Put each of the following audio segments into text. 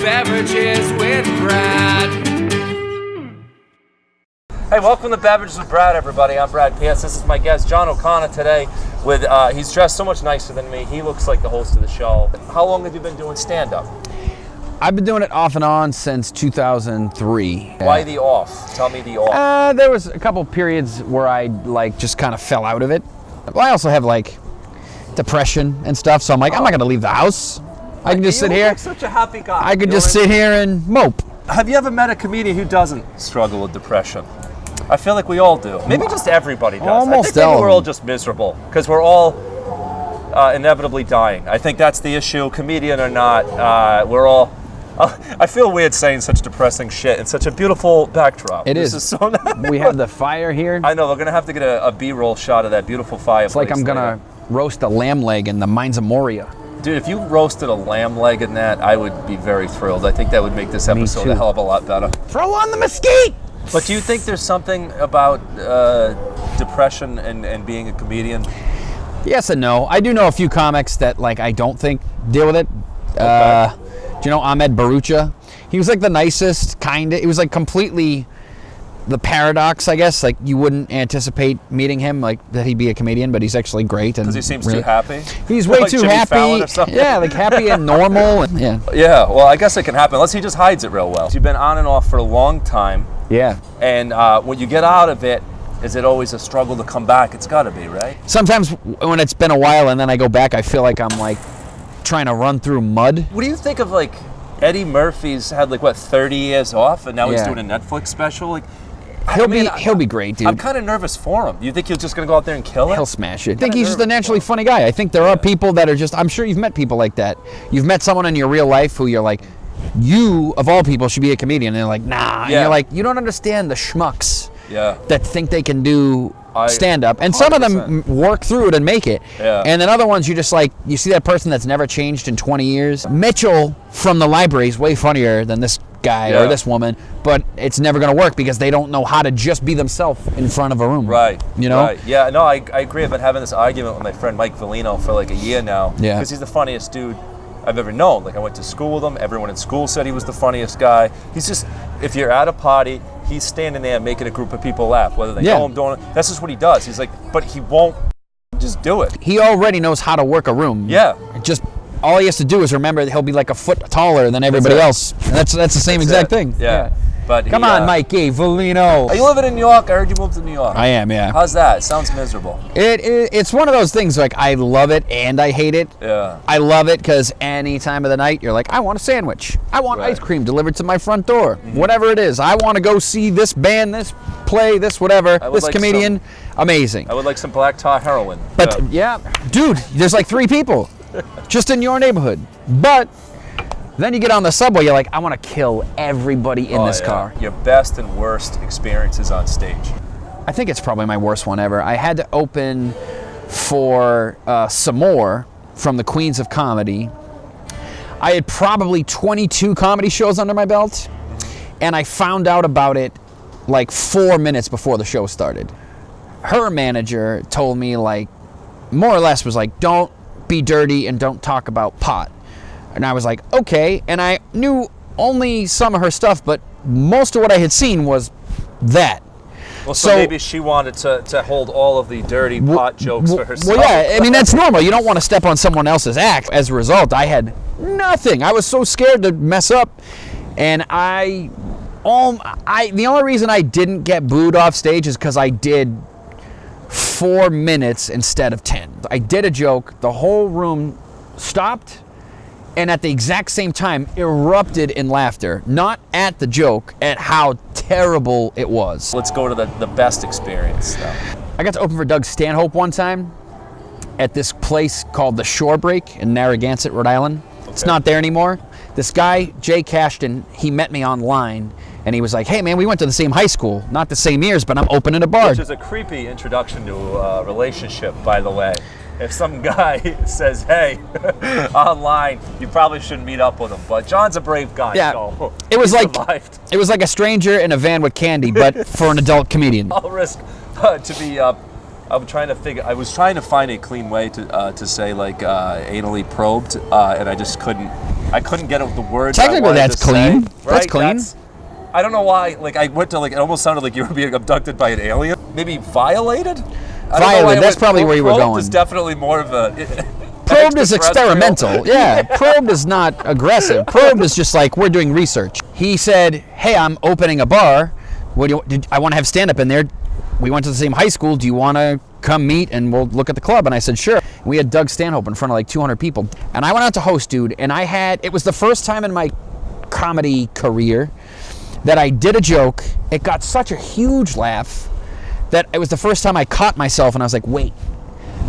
Beverages with Brad. Hey, welcome to Beverages with Brad, everybody. I'm Brad P.S. This is my guest, John O'Connor, today. He's dressed so much nicer than me. He looks like the host of the show. How long have you been doing stand-up? I've been doing it off and on since 2003. Why the off? Tell me the off. There was a couple periods where I just kind of fell out of it. Well, I also have depression and stuff, so I'm I'm not gonna leave the house. I can just sit here. You're such a happy guy. I could just sit here and mope. Have you ever met a comedian who doesn't struggle with depression? I feel like we all do. Maybe just everybody does. Almost I think maybe we're all just miserable because we're all inevitably dying. I think that's the issue, comedian or not. We're all. I feel weird saying such depressing shit in such a beautiful backdrop. This is so nice. We have the fire here. I know, we're going to have to get a B-roll shot of that beautiful fireplace. It's like I'm going to roast a lamb leg in the Mines of Moria. Dude, if you roasted a lamb leg in that, I would be very thrilled. I think that would make this episode a hell of a lot better. Throw on the mesquite! But do you think there's something about depression and being a comedian? Yes and no. I do know a few comics that I don't think deal with it. Okay. Do you know Ahmed Barucha? He was the nicest, it was completely the paradox, I guess. You wouldn't anticipate meeting him, that he'd be a comedian, but he's actually great. Because he seems too happy? He's way too Jimmy happy. Fallon or something? Yeah, happy and normal. And, yeah. Yeah, well, I guess it can happen, unless he just hides it real well. You've been on and off for a long time. Yeah. And when you get out of it, is it always a struggle to come back? It's got to be, right? Sometimes when it's been a while and then I go back, I feel like I'm trying to run through mud. What do you think of Eddie Murphy's had 30 years off and now he's doing a Netflix special? He'll be great, dude. I'm kind of nervous for him. You think he's just going to go out there and kill it? He'll smash it. I think he's just a naturally funny guy. I think there are people that are I'm sure you've met people like that. You've met someone in your real life who you're you of all people should be a comedian. And they're nah. And you're you don't understand the schmucks that think they can do stand-up. And 100%. Some of them work through it and make it. Yeah. And then other ones you just you see that person that's never changed in 20 years. Mitchell from the library is way funnier than this guy or this woman, but it's never going to work because they don't know how to just be themselves in front of a room. Right. You know? Right. Yeah, no, I agree. I've been having this argument with my friend Mike Vellino for a year now. Yeah. Because he's the funniest dude I've ever known. I went to school with him. Everyone in school said he was the funniest guy. He's just, if you're at a party, he's standing there making a group of people laugh, whether they know him, don't. That's just what he does. He's but he won't just do it. He already knows how to work a room. Yeah. Just all he has to do is remember that he'll be a foot taller than everybody else. And that's the same exact thing. Yeah. But come on, Mikey Vellino. Are you living in New York? I heard you moved to New York. I am, yeah. How's that? It sounds miserable. It's one of those things I love it and I hate it. Yeah. I love it because any time of the night you're I want a sandwich. I want ice cream delivered to my front door. Mm-hmm. Whatever it is. I want to go see this band, this play, this whatever, this comedian. Amazing. I would like some black tar heroin. But dude, there's 3 people just in your neighborhood. But then you get on the subway, you're I want to kill everybody in this car. Your best and worst experiences on stage? I think it's probably my worst one ever. I had to open for some more from the Queens of Comedy. I had probably 22 comedy shows under my belt, and I found out about it 4 minutes before the show started. Her manager told me more or less was don't be dirty and don't talk about pot. And I was okay. And I knew only some of her stuff, but most of what I had seen was that. Well, so maybe she wanted to hold all of the dirty pot jokes for herself. Well, yeah, I mean, that's normal. You don't want to step on someone else's act. As a result, I had nothing. I was so scared to mess up. And the only reason I didn't get booed off stage is because I did 4 minutes instead of 10. I did a joke, the whole room stopped, and at the exact same time erupted in laughter. Not at the joke, at how terrible it was. Let's go to the best experience, though. I got to open for Doug Stanhope one time at this place called the Shore Break in Narragansett, Rhode Island. Okay. It's not there anymore. This guy, Jay Cashton, he met me online, and he was hey man, we went to the same high school, not the same years, but I'm opening a bar. Which is a creepy introduction to a relationship, by the way. If some guy says, hey, online, you probably shouldn't meet up with him. But John's a brave guy, so it was survived. It was like a stranger in a van with candy, but for an adult comedian. I'll risk to be I was trying to find a clean way to say anally probed, and I just couldn't I couldn't get the words. Technically, that's clean. Say, That's clean. I don't know why. Like I went to like it almost sounded like you were being abducted by an alien. Maybe violated. Violated. That's probably where you were going. Probed is definitely more of a. Probed is experimental. Yeah, probed is not aggressive. Probed is just like, we're doing research. He said, hey, I'm opening a bar. I want to have stand-up in there. We went to the same high school. Do you want to come meet and we'll look at the club? And I said, sure. We had Doug Stanhope in front of like 200 people. And I went out to host, dude, and it was the first time in my comedy career that I did a joke. It got such a huge laugh that it was the first time I caught myself and I was like, wait.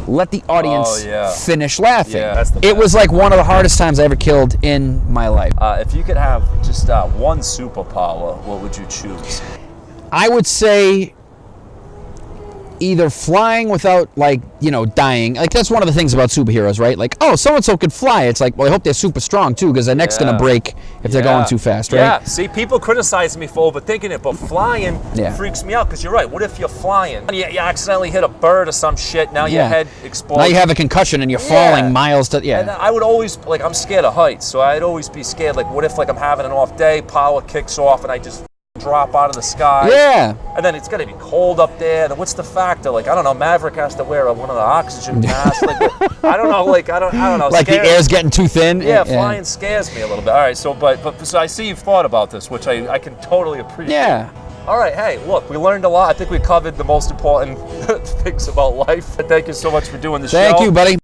Let the audience finish laughing. Yeah, that's the best. It was like one of the hardest times I ever killed in my life. If you could have just one superpower, what would you choose? I would say either flying without, like, dying. Like, that's one of the things about superheroes, right? Like, oh, so-and-so could fly. It's like, well, I hope they're super strong, too, because their neck's going to break if they're going too fast, right? Yeah, see, people criticize me for overthinking it, but flying freaks me out, because you're right. What if you're flying? And you accidentally hit a bird or some shit, now your head explodes. Now you have a concussion and you're falling miles to, And I would always, like, I'm scared of heights, so I'd always be scared, like, what if, like, I'm having an off day, power kicks off, and I just drop out of the sky. Yeah. And then it's going to be cold up there. And what's the factor? Like, I don't know. Maverick has to wear one of the oxygen masks. Like, I don't know. Like, I don't know. Like the air's getting too thin. Yeah, flying scares me a little bit. All right. So, so I see you've thought about this, which I can totally appreciate. Yeah. All right. Hey, look, we learned a lot. I think we covered the most important things about life. Thank you so much for doing the show. Thank you, buddy.